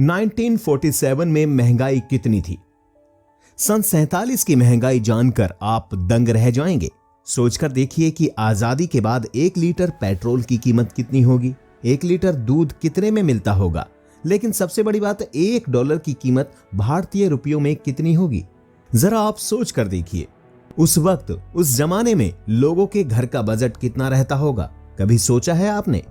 1947 में महंगाई कितनी थी? सन 47 की महंगाई जानकर आप दंग रह जाएंगे। सोचकर देखिए कि आजादी के बाद 1 लीटर पेट्रोल की कीमत कितनी होगी, 1 लीटर दूध कितने में मिलता होगा, लेकिन सबसे बड़ी बात $1 की कीमत भारतीय रुपयों में कितनी होगी। जरा आप सोच कर देखिए, उस वक्त उस जमाने में लोगों के घर का बजट कितना रहता होगा, कभी सोचा है आपने?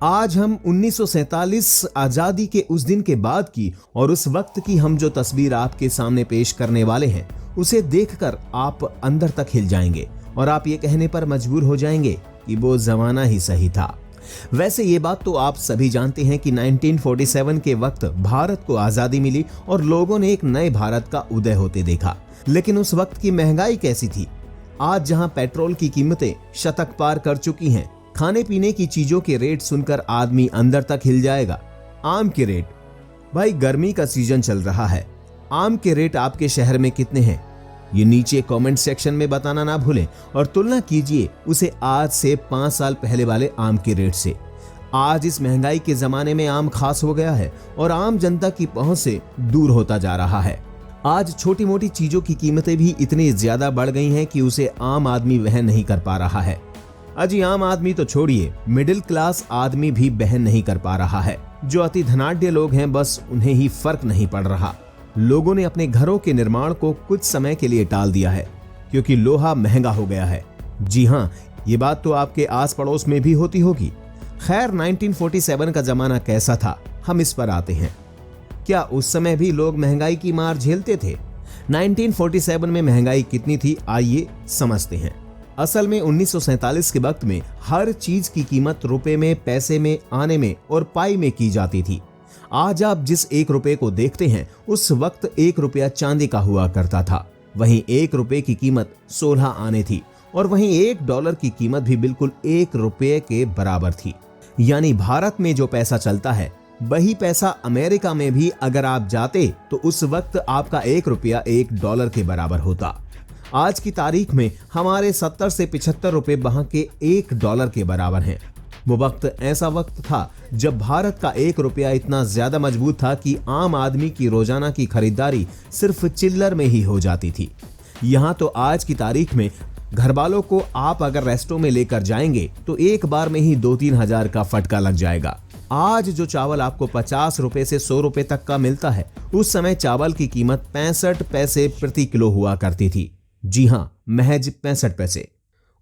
आज हम 1947 आजादी के उस दिन के बाद की और उस वक्त की हम जो तस्वीर आपके सामने पेश करने वाले हैं, उसे देखकर आप अंदर तक हिल जाएंगे और आप ये कहने पर मजबूर हो जाएंगे कि वो जमाना ही सही था। वैसे ये बात तो आप सभी जानते हैं कि 1947 के वक्त भारत को आजादी मिली और लोगों ने एक नए भारत का उदय होते देखा। लेकिन उस वक्त की महंगाई कैसी थी? आज जहां पेट्रोल की कीमतें शतक पार कर चुकी हैं, खाने पीने की चीजों के रेट सुनकर आदमी अंदर तक हिल जाएगा। आम के रेट, भाई गर्मी का सीजन चल रहा है, आम के रेट आपके शहर में कितने हैं? ये नीचे कमेंट सेक्शन में बताना ना भूलें और तुलना कीजिए उसे आज से 5 साल पहले वाले आम के रेट से। आज इस महंगाई के जमाने में आम खास हो गया है और आम जनता की पहुंच से दूर होता जा रहा है। आज छोटी मोटी चीजों की कीमतें भी इतनी ज्यादा बढ़ गई हैं कि उसे आम आदमी वहन नहीं कर पा रहा है। अजी आम आदमी तो छोड़िए, मिडिल क्लास आदमी भी बहन नहीं कर पा रहा है। जो अति धनाढ्य लोग हैं, बस उन्हें ही फर्क नहीं पड़ रहा। लोगों ने अपने घरों के निर्माण को कुछ समय के लिए टाल दिया है क्योंकि लोहा महंगा हो गया है। जी हाँ, ये बात तो आपके आस पड़ोस में भी होती होगी। खैर, 1947 का जमाना कैसा था, हम इस पर आते हैं। क्या उस समय भी लोग महंगाई की मार झेलते थे? 1947 में महंगाई कितनी थी, आइए समझते हैं। असल में 1947 के वक्त में हर चीज की कीमत रुपए में, पैसे में, आने में और पाई में की जाती थी। आज आप जिस 1 रुपए को देखते हैं, उस वक्त 1 रुपया चांदी का हुआ करता था। वहीं 1 रुपए की कीमत 16 आने थी और वहीं $1 की कीमत भी बिल्कुल 1 रुपये के बराबर थी। यानी भारत में जो पैसा चलता है, वही पैसा अमेरिका में भी अगर आप जाते तो उस वक्त आपका 1 रुपया $1 के बराबर होता। आज की तारीख में हमारे 70 से 75 रुपए वहां के $1 के बराबर हैं। वो वक्त ऐसा वक्त था जब भारत का 1 रुपया इतना ज्यादा मजबूत था कि आम आदमी की रोजाना की खरीदारी सिर्फ चिल्लर में ही हो जाती थी। यहाँ तो आज की तारीख में घर वालों को आप अगर रेस्टों में लेकर जाएंगे तो एक बार में ही 2-3 हजार का फटका लग जाएगा। आज जो चावल आपको 50 रुपए से 100 रुपए तक का मिलता है, उस समय चावल की कीमत 65 पैसे प्रति किलो हुआ करती थी। जी हाँ, महज 65 पैसे।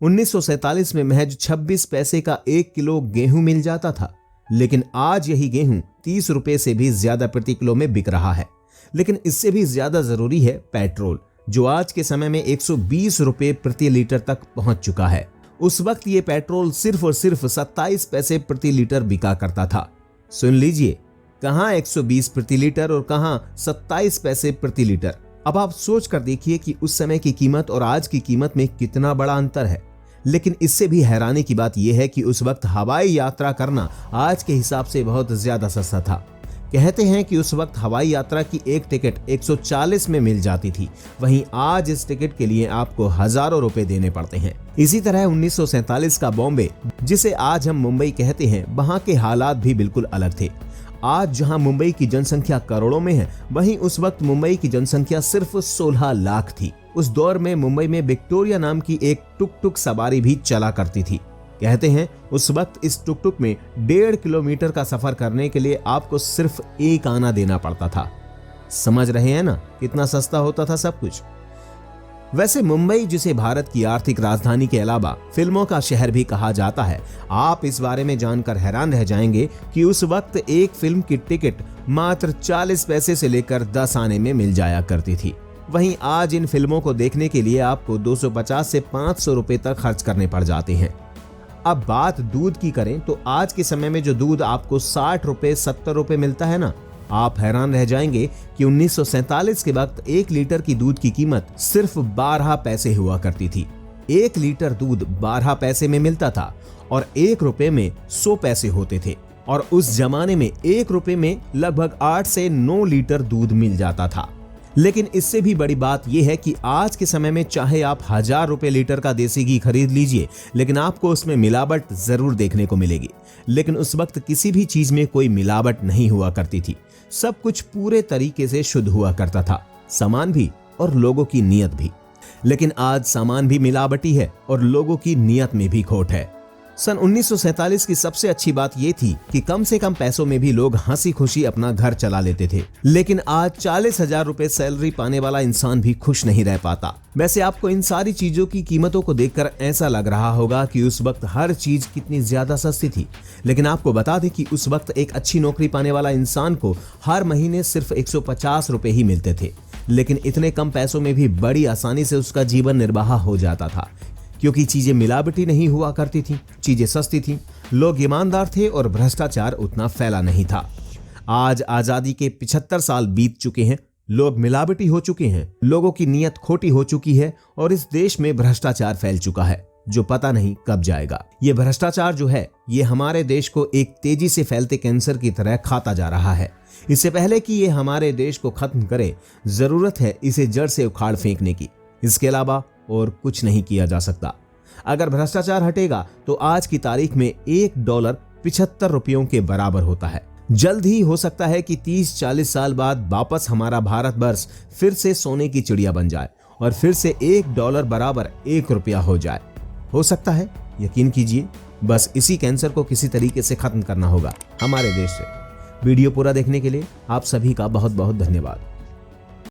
1947 में महज 26 पैसे का 1 किलो गेहूं मिल जाता था, लेकिन आज यही गेहूं 30 रुपए से भी ज्यादा प्रति किलो में बिक रहा है। लेकिन इससे भी ज्यादा जरूरी है पेट्रोल, जो आज के समय में 120 रुपए प्रति लीटर तक पहुंच चुका है। उस वक्त ये पेट्रोल सिर्फ और सिर्फ 27 पैसे प्रति लीटर बिका करता था। सुन लीजिए, कहां 120 प्रति लीटर और कहां 27 पैसे प्रति लीटर। अब आप सोच कर देखिए कि उस समय की कीमत और आज की कीमत में कितना बड़ा अंतर है। लेकिन इससे भी हैरानी की बात यह है कि उस वक्त हवाई यात्रा करना आज के हिसाब से बहुत ज्यादा सस्ता था। कहते हैं कि उस वक्त हवाई यात्रा की एक टिकट 140 में मिल जाती थी, वहीं आज इस टिकट के लिए आपको हजारों रुपए देने पड़ते हैं। इसी तरह 1947 का बॉम्बे, जिसे आज हम मुंबई कहते हैं, वहां के हालात भी बिल्कुल अलग थे। आज जहां मुंबई की जनसंख्या करोड़ों में है, वहीं उस वक्त मुंबई की जनसंख्या सिर्फ 16 लाख थी। उस दौर में मुंबई में विक्टोरिया नाम की एक टुक टुक सवारी भी चला करती थी। कहते हैं उस वक्त इस टुक टुक में 1.5 किलोमीटर का सफर करने के लिए आपको सिर्फ 1 आना देना पड़ता था। समझ रहे हैं ना कितना सस्ता होता था सब कुछ। वैसे मुंबई, जिसे भारत की आर्थिक राजधानी के अलावा फिल्मों का शहर भी कहा जाता है, आप इस बारे में जानकर हैरान रह जाएंगे कि उस वक्त एक फिल्म की टिकट मात्र 40 पैसे से लेकर 10 आने में मिल जाया करती थी। वहीं आज इन फिल्मों को देखने के लिए आपको 250 से 500 रुपए तक खर्च करने पड़ जाते हैं। अब बात दूध की करें तो आज के समय में जो दूध आपको 60 रुपए 70 रुपए मिलता है ना, आप हैरान रह जाएंगे कि 1947 के वक्त 1 लीटर की दूध की कीमत सिर्फ 12 पैसे हुआ करती थी। 1 लीटर दूध 12 पैसे में मिलता था और 1 रुपए में 100 पैसे होते थे। और उस जमाने में 1 रुपए में लगभग 8 से 9 लीटर दूध मिल जाता था। लेकिन इससे भी बड़ी बात यह है कि आज के समय में चाहे आप 1000 रुपए लीटर का देसी घी खरीद लीजिए, लेकिन आपको उसमें मिलावट जरूर देखने को मिलेगी। लेकिन उस वक्त किसी भी चीज में कोई मिलावट नहीं हुआ करती थी। सब कुछ पूरे तरीके से शुद्ध हुआ करता था, सामान भी और लोगों की नीयत भी। लेकिन आज सामान भी मिलावटी है और लोगों की नीयत में भी खोट है। सन 1947 की सबसे अच्छी बात यह थी कि कम से कम पैसों में भी लोग हंसी खुशी अपना घर चला लेते थे। लेकिन आज 40,000 रुपए सैलरी पाने वाला इंसान भी खुश नहीं रह पाता। वैसे आपको इन सारी चीजों की कीमतों को देखकर ऐसा लग रहा होगा कि उस वक्त हर चीज कितनी ज्यादा सस्ती थी। लेकिन आपको बता दें कि उस वक्त एक अच्छी नौकरी पाने वाला इंसान को हर महीने सिर्फ 150 रुपए ही मिलते थे। लेकिन इतने कम पैसों में भी बड़ी आसानी से उसका जीवन निर्वाह हो जाता था, क्योंकि चीजें मिलावटी नहीं हुआ करती थी, चीजें सस्ती थी, लोग ईमानदार थे और भ्रष्टाचार उतना फैला नहीं था। आज आजादी के 75 साल बीत चुके हैं, लोग मिलावटी हो चुके हैं, लोगों की नीयत खोटी हो चुकी है और इस देश में भ्रष्टाचार फैल चुका है जो पता नहीं कब जाएगा। ये भ्रष्टाचार जो है ये हमारे देश को एक तेजी से फैलते कैंसर की तरह खाता जा रहा है। इससे पहले कि ये हमारे देश को खत्म करे, जरूरत है इसे जड़ से उखाड़ फेंकने की। इसके अलावा और कुछ नहीं किया जा सकता। अगर भ्रष्टाचार हटेगा तो आज की तारीख में $1 75 रुपयों के बराबर होता है। जल्द ही हो सकता है कि 30-40 साल बाद वापस हमारा भारत वर्ष फिर से सोने की चिड़िया बन जाए और फिर से $1 बराबर ₹1 हो जाए। हो सकता है, यकीन कीजिए। बस इसी कैंसर को किसी तरीके से खत्म करना होगा हमारे देश से। वीडियो पूरा देखने के लिए आप सभी का बहुत बहुत धन्यवाद।